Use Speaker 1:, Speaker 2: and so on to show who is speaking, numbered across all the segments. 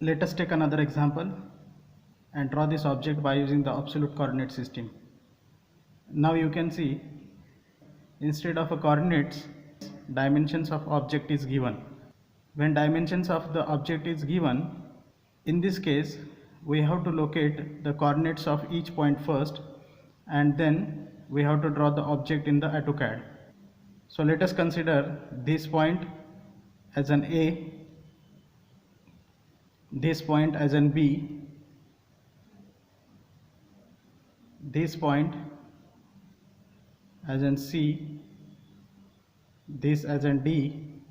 Speaker 1: Let us take another example and draw this object by using the absolute coordinate system. Now you can see, instead of a coordinates, dimensions of object is given. When dimensions of the object is given, in this case we have to locate the coordinates of each point first, and then we have to draw the object in the AutoCAD. So let us consider this point as an A, this point as an B, this point as an C, this as an D,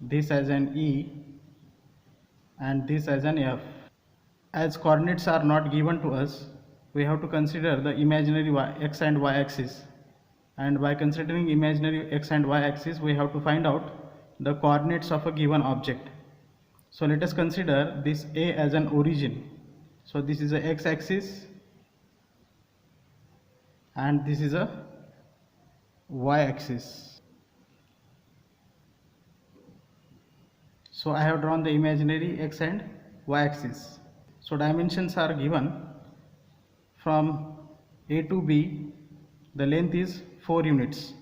Speaker 1: this as an E, and this as an F. As coordinates are not given to us, we have to consider the imaginary x and y axis, and by considering imaginary x and y axis we have to find out the coordinates of a given object. So let us consider this A as an origin. So this is a x axis and this is a y axis. So I have drawn the imaginary x and y axis. So dimensions are given. From A to B, the length is 4 units.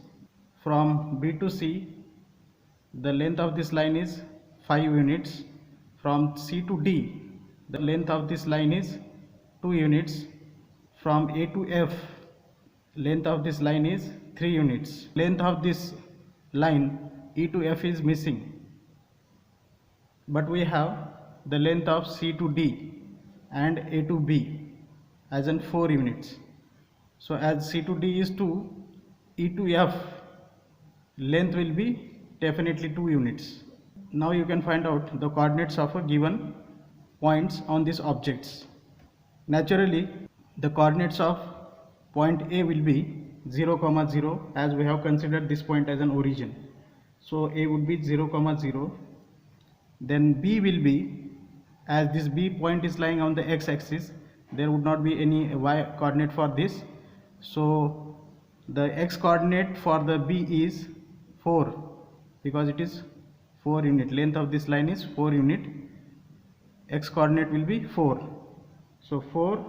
Speaker 1: From B to C, the length of this line is 5 units. From C to D, the length of this line is 2 units. From A to F, length of this line is 3 units. Length of this line E to F is missing, but we have the length of C to D and A to B as in 4 units. So as C to D is 2, E to F length will be definitely 2 units. Now you can find out the coordinates of a given points on these objects. Naturally, the coordinates of point A will be 0, 0, as we have considered this point as an origin. So A would be 0, 0. Then B will be, as this B point is lying on the x-axis, there would not be any y coordinate for this. So the x coordinate for the B is 4, because it is 4 unit. Length of this line is 4 unit. X coordinate will be 4. So 4,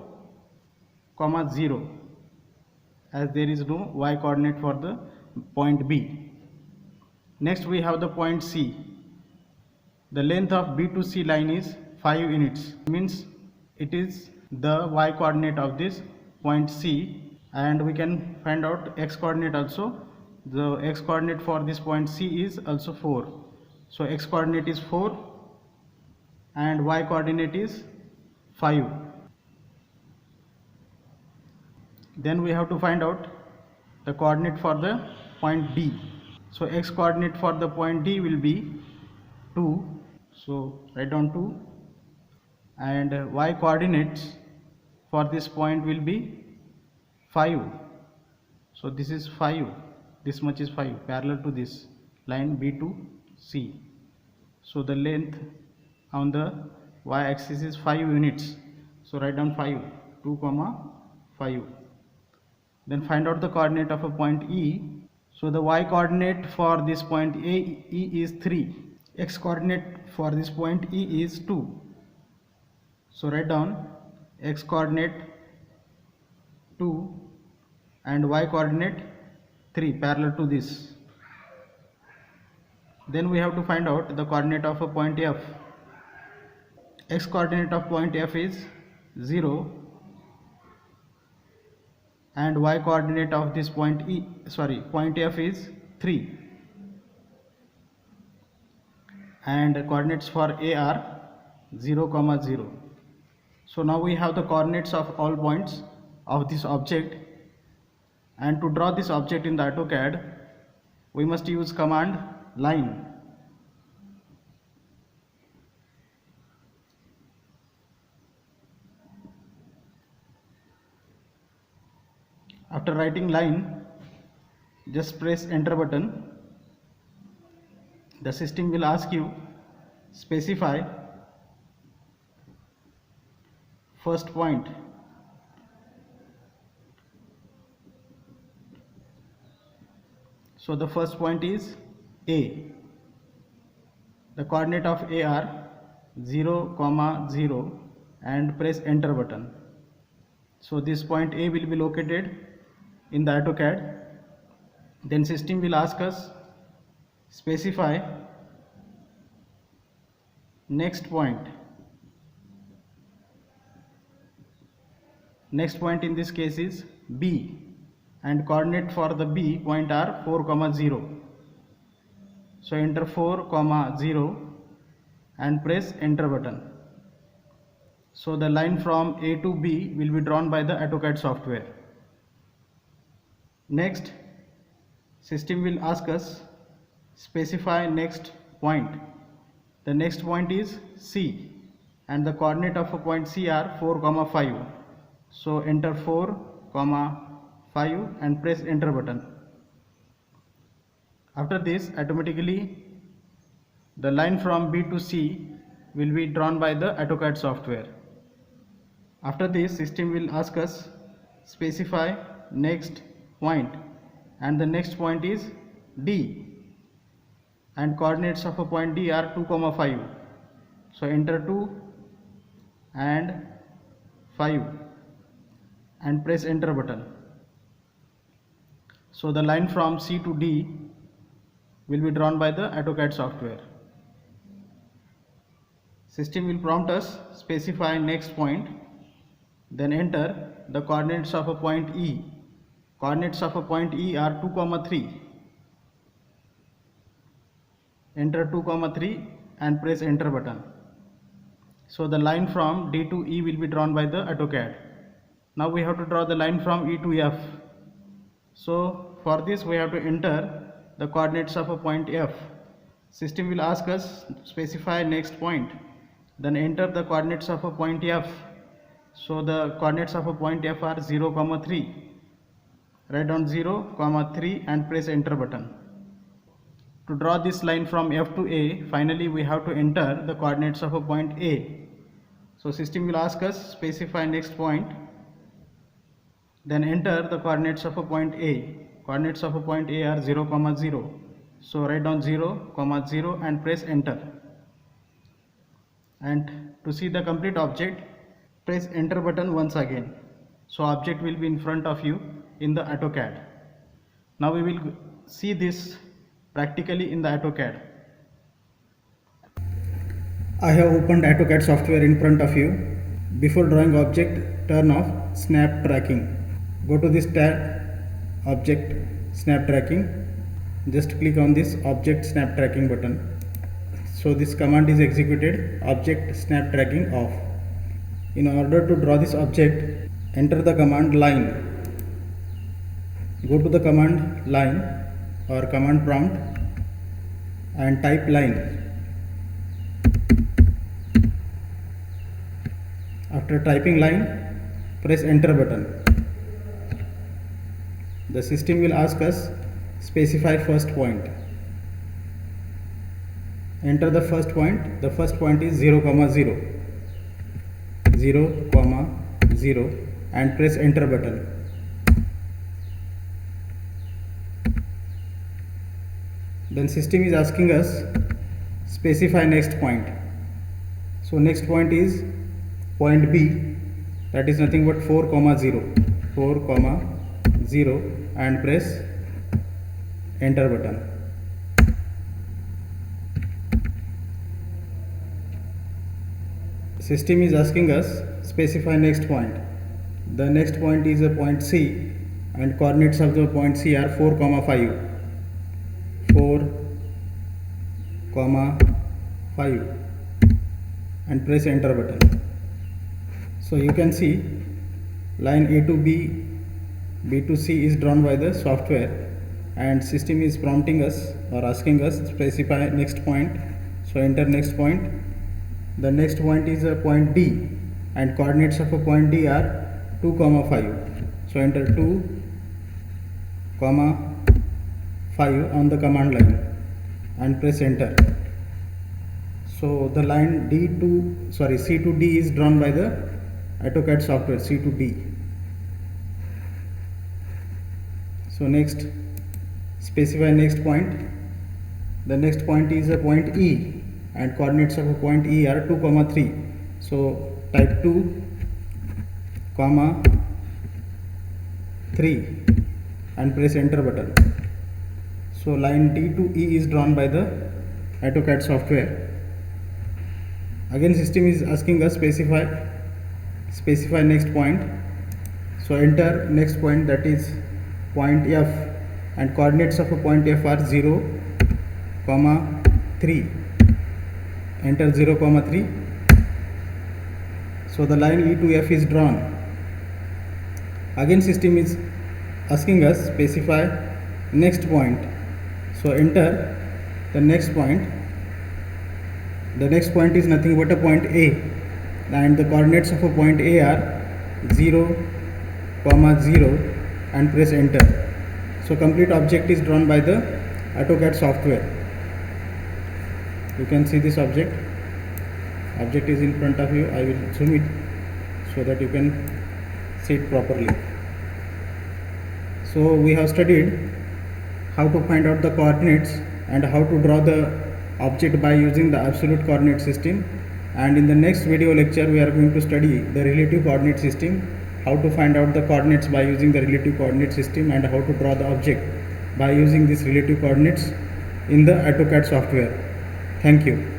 Speaker 1: 0, as there is no y coordinate for the point B. Next we have the point C. The length of B to C line is 5 units, means it is the y coordinate of this point C, and we can find out x coordinate also. The x coordinate for this point C is also 4. So x coordinate is 4 and y coordinate is 5. Then we have to find out the coordinate for the point D. So x coordinate for the point D will be 2. So write down 2, and y coordinates for this point will be 5. So this is 5, this much is 5, parallel to this line B to C. So the length on the y axis is 5 units. So write down 5, 2, 5. Then find out the coordinate of a point E. So the y coordinate for this point E is 3. X coordinate for this point E is 2. So write down x coordinate 2 and y coordinate 3, parallel to this. Then we have to find out the coordinate of a point F. X coordinate of point F is 0 and y coordinate of this point point F is 3, and coordinates for A are 0, 0. So now we have the coordinates of all points of this object, and to draw this object in the AutoCAD we must use command line. After writing line, just press enter button. The system will ask you specify first point. So the first point is A. The coordinate of A are 0, 0 and press enter button. So this point A will be located in the AutoCAD. Then system will ask us specify next point. Next point in this case is B, and coordinate for the B point are 4, 0. So enter 4, 0 and press enter button. So the line from A to B will be drawn by the AutoCAD software. Next, system will ask us specify next point. The next point is C, and the coordinate of a point C are 4, 5. So enter 4, 5 and press enter button. After this, automatically the line from B to C will be drawn by the AutoCAD software. After this, system will ask us specify next point, and the next point is D, and coordinates of a point D are 2, 5. So enter 2 and 5 and press enter button. So the line from C to D will be drawn by the AutoCAD software. System will prompt us specify next point, then enter the coordinates of a point E. Coordinates of a point E are 2, 3. Enter 2, 3 and press enter button. So the line from D to E will be drawn by the AutoCAD. Now we have to draw the line from E to F. So for this we have to enter the coordinates of a point F. System will ask us specify next point, then enter the coordinates of a point F. So the coordinates of a point F are 0, 3. Write down 0, 3 and press enter button. To draw this line from F to A, finally we have to enter the coordinates of a point A. So system will ask us specify next point, then enter the coordinates of a point A. Coordinates of a point A are 0, 0. So write down 0, 0 and press enter. And to see the complete object, press enter button once again. So object will be in front of you in the AutoCAD. Now we will see this practically in the AutoCAD. I have opened AutoCAD software in front of you. Before drawing object, turn off snap tracking. Go to this tab, object snap tracking. Just click on this object snap tracking button. So this command is executed, object snap tracking off. In order to draw this object, enter the command line. Go to the command line or command prompt and type line. After typing line, press enter button. The system will ask us specify first point. Enter the first point. The first point is 0, 0. 0, 0 and press enter button. Then system is asking us specify next point. So next point is point B, that is nothing but 4, 0. 4, 0 and press enter button. System is asking us specify next point. The next point is a point C, and coordinates of the point C are 4, 5. 4, 5 and press enter button. So you can see line A to B, B to C is drawn by the software, and system is prompting us or asking us specify next point. So enter next point. The next point is a point D, and coordinates of a point D are 2, 5. So enter 2, 5 on the command line and press enter. So the line C to D is drawn by the AutoCAD software, C to D. So next, specify next point. The next point is a point E, and coordinates of a point E are 2, 3. So type 2, 3 and press enter button. So line D to E is drawn by the AutoCAD software. Again system is asking us specify next point. So enter next point, that is point F, and coordinates of a point F are 0, 3. Enter 0, 3. So the line E to F is drawn. Again system is asking us specify next point. So enter the next point. The next point is nothing but a point A, and the coordinates of a point A are 0, 0 and press enter. So complete object is drawn by the AutoCAD software. You can see this object is in front of you. I will zoom it so that you can see it properly. So we have studied how to find out the coordinates and how to draw the object by using the absolute coordinate system, and in the next video lecture we are going to study the relative coordinate system, how to find out the coordinates by using the relative coordinate system, and how to draw the object by using these relative coordinates in the AutoCAD software. Thank you.